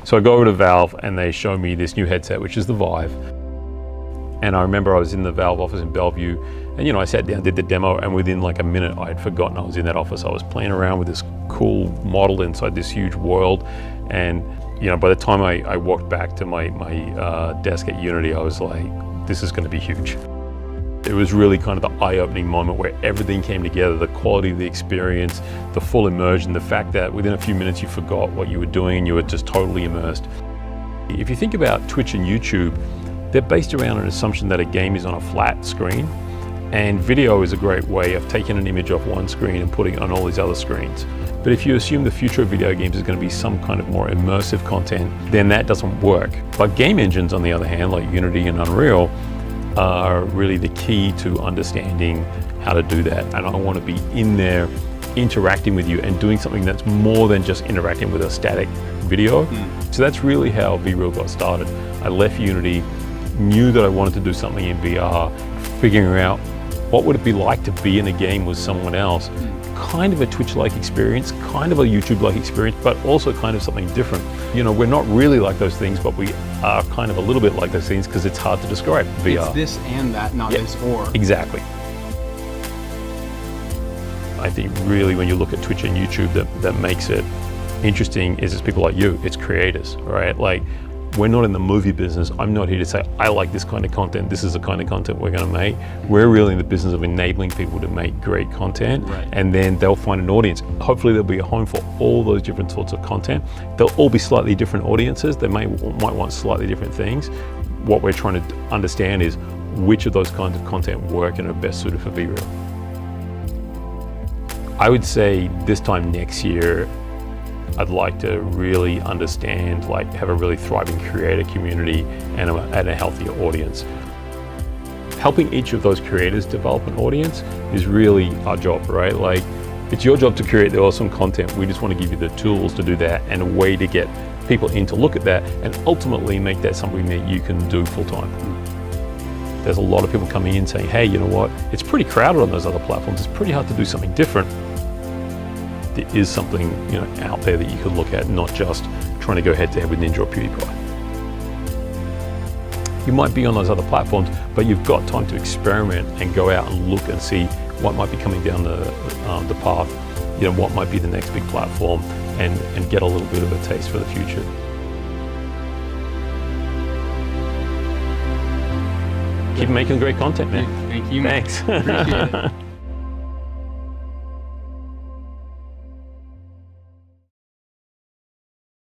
So I go over to Valve and they show me this new headset, which is the Vive. And I remember I was in the Valve office in Bellevue, and I sat down, did the demo, and within like a minute I had forgotten I was in that office. I was playing around with this cool model inside this huge world, and by the time I walked back to my desk at Unity, I was like, this is going to be huge. It was really kind of the eye-opening moment where everything came together, the quality of the experience, the full immersion, the fact that within a few minutes you forgot what you were doing and you were just totally immersed. If you think about Twitch and YouTube, they're based around an assumption that a game is on a flat screen, and video is a great way of taking an image off one screen and putting it on all these other screens. But if you assume the future of video games is going to be some kind of more immersive content, then that doesn't work. But game engines, on the other hand, like Unity and Unreal, are really the key to understanding how to do that. And I want to be in there interacting with you and doing something that's more than just interacting with a static video. So that's really how VReal got started. I left Unity, knew that I wanted to do something in VR, figuring out what would it be like to be in a game with someone else. Kind of a Twitch-like experience, kind of a YouTube-like experience, but also kind of something different. We're not really like those things, but we are kind of a little bit like those things because it's hard to describe VR. It's this and that, not this or. Exactly. I think really when you look at Twitch and YouTube, that makes it interesting is it's people like you, it's creators, right? Like, we're not in the movie business. I'm not here to say, I like this kind of content, this is the kind of content we're gonna make. We're really in the business of enabling people to make great content, and then they'll find an audience. Hopefully there'll be a home for all those different sorts of content. They'll all be slightly different audiences. They might want slightly different things. What we're trying to understand is which of those kinds of content work and are best suited for VReal. I would say this time next year, I'd like to really understand, have a really thriving creator community and a healthier audience. Helping each of those creators develop an audience is really our job, right? It's your job to create the awesome content. We just want to give you the tools to do that and a way to get people in to look at that and ultimately make that something that you can do full time. There's a lot of people coming in saying, hey, you know what? It's pretty crowded on those other platforms. It's pretty hard to do something different. There is something out there that you could look at, not just trying to go head to head with Ninja or PewDiePie. You might be on those other platforms, but you've got time to experiment and go out and look and see what might be coming down the path, what might be the next big platform, and get a little bit of a taste for the future. Keep making great content, man. Thank you. Thanks. Appreciate it.